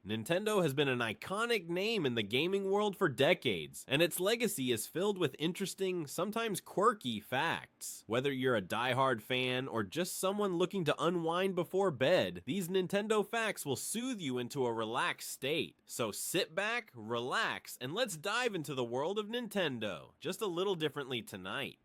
Nintendo has been an iconic name in the gaming world for decades, and its legacy is filled with interesting, sometimes quirky facts. Whether you're a diehard fan or just someone looking to unwind before bed, these Nintendo facts will soothe you into a relaxed state. So sit back, relax, and let's dive into the world of Nintendo, just a little differently tonight.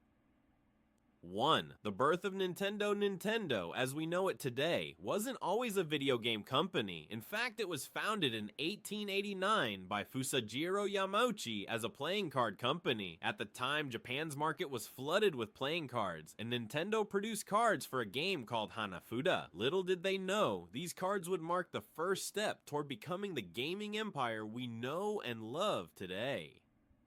1. The birth of Nintendo as we know it today wasn't always a video game company. In fact, it was founded in 1889 by Fusajiro Yamauchi as a playing card company. At the time, Japan's market was flooded with playing cards, and Nintendo produced cards for a game called Hanafuda. Little did they know, these cards would mark the first step toward becoming the gaming empire we know and love today.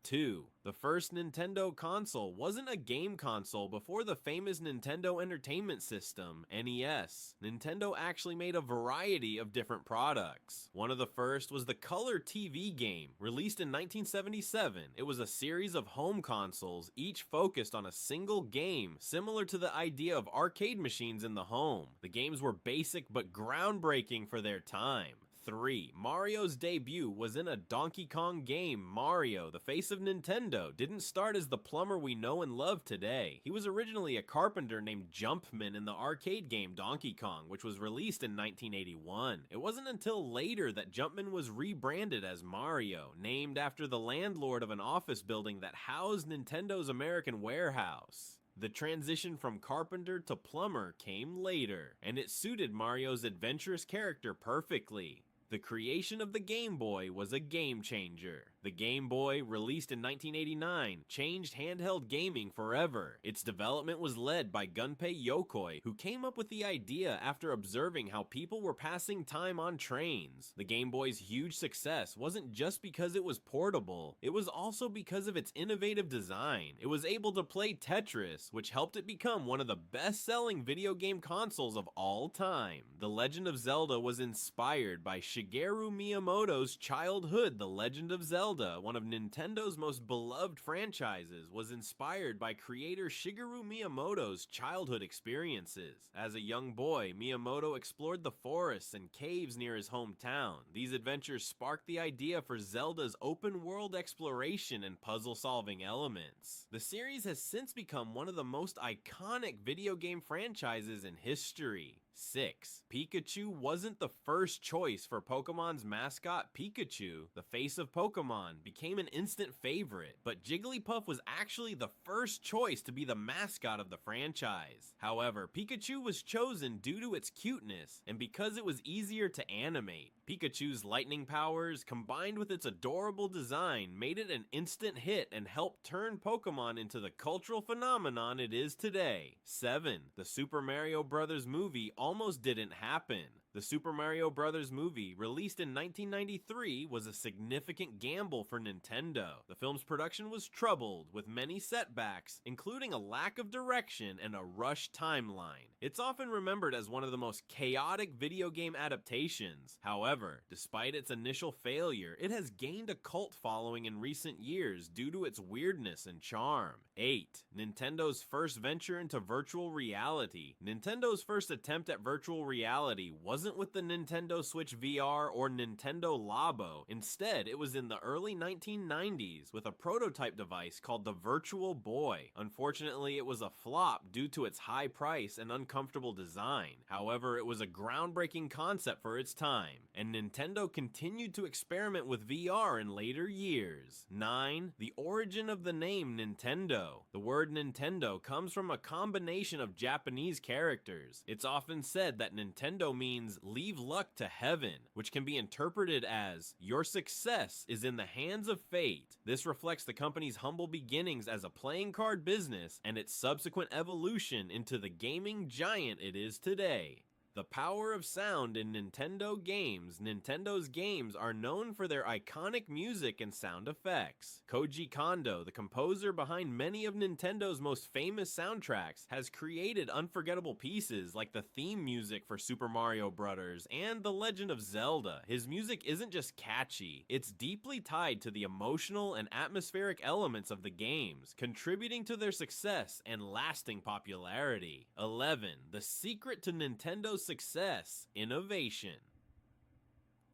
2. The first Nintendo console wasn't a game console before the famous Nintendo Entertainment System, NES. Nintendo actually made a variety of different products. One of the first was the Color TV game, released in 1977. It was a series of home consoles, each focused on a single game, similar to the idea of arcade machines in the home. The games were basic but groundbreaking for their time. 3. Mario's debut was in a Donkey Kong game. Mario, the face of Nintendo, didn't start as the plumber we know and love today. He was originally a carpenter named Jumpman in the arcade game Donkey Kong, which was released in 1981. It wasn't until later that Jumpman was rebranded as Mario, named after the landlord of an office building that housed Nintendo's American warehouse. The transition from carpenter to plumber came later, and it suited Mario's adventurous character perfectly. The creation of the Game Boy was a game changer. The Game Boy, released in 1989, changed handheld gaming forever. Its development was led by Gunpei Yokoi, who came up with the idea after observing how people were passing time on trains. The Game Boy's huge success wasn't just because it was portable, it was also because of its innovative design. It was able to play Tetris, which helped it become one of the best-selling video game consoles of all time. The Legend of Zelda was inspired by Shigeru Miyamoto's childhood. The Legend of Zelda, one of Nintendo's most beloved franchises, was inspired by creator Shigeru Miyamoto's childhood experiences. As a young boy, Miyamoto explored the forests and caves near his hometown. These adventures sparked the idea for Zelda's open-world exploration and puzzle-solving elements. The series has since become one of the most iconic video game franchises in history. 6. Pikachu wasn't the first choice for Pokemon's mascot. Pikachu, the face of Pokemon, became an instant favorite, but Jigglypuff was actually the first choice to be the mascot of the franchise. However, Pikachu was chosen due to its cuteness and because it was easier to animate. Pikachu's lightning powers, combined with its adorable design, made it an instant hit and helped turn Pokemon into the cultural phenomenon it is today. 7. The Super Mario Bros. Movie almost didn't happen. The Super Mario Bros. Movie, released in 1993, was a significant gamble for Nintendo. The film's production was troubled, with many setbacks, including a lack of direction and a rushed timeline. It's often remembered as one of the most chaotic video game adaptations. However, despite its initial failure, it has gained a cult following in recent years due to its weirdness and charm. 8. Nintendo's first venture into virtual reality. Nintendo's first attempt at virtual reality wasn't with the Nintendo Switch VR or Nintendo Labo. Instead, it was in the early 1990s with a prototype device called the Virtual Boy. Unfortunately, it was a flop due to its high price and uncomfortable design. However, it was a groundbreaking concept for its time, and Nintendo continued to experiment with VR in later years. 9. The origin of the name Nintendo. The word Nintendo comes from a combination of Japanese characters. It's often said that Nintendo means leave luck to heaven, which can be interpreted as your success is in the hands of fate. This reflects the company's humble beginnings as a playing card business and its subsequent evolution into the gaming giant it is today. The power of sound in Nintendo games. Nintendo's games are known for their iconic music and sound effects. Koji Kondo, the composer behind many of Nintendo's most famous soundtracks, has created unforgettable pieces like the theme music for Super Mario Bros. And The Legend of Zelda. His music isn't just catchy, it's deeply tied to the emotional and atmospheric elements of the games, contributing to their success and lasting popularity. 11. The secret to Nintendo's success: innovation.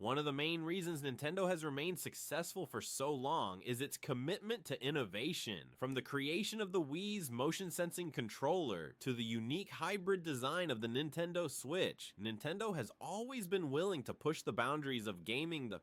One of the main reasons Nintendo has remained successful for so long is its commitment to innovation. From the creation of the Wii's motion sensing controller to the unique hybrid design of the Nintendo Switch, Nintendo has always been willing to push the boundaries of gaming the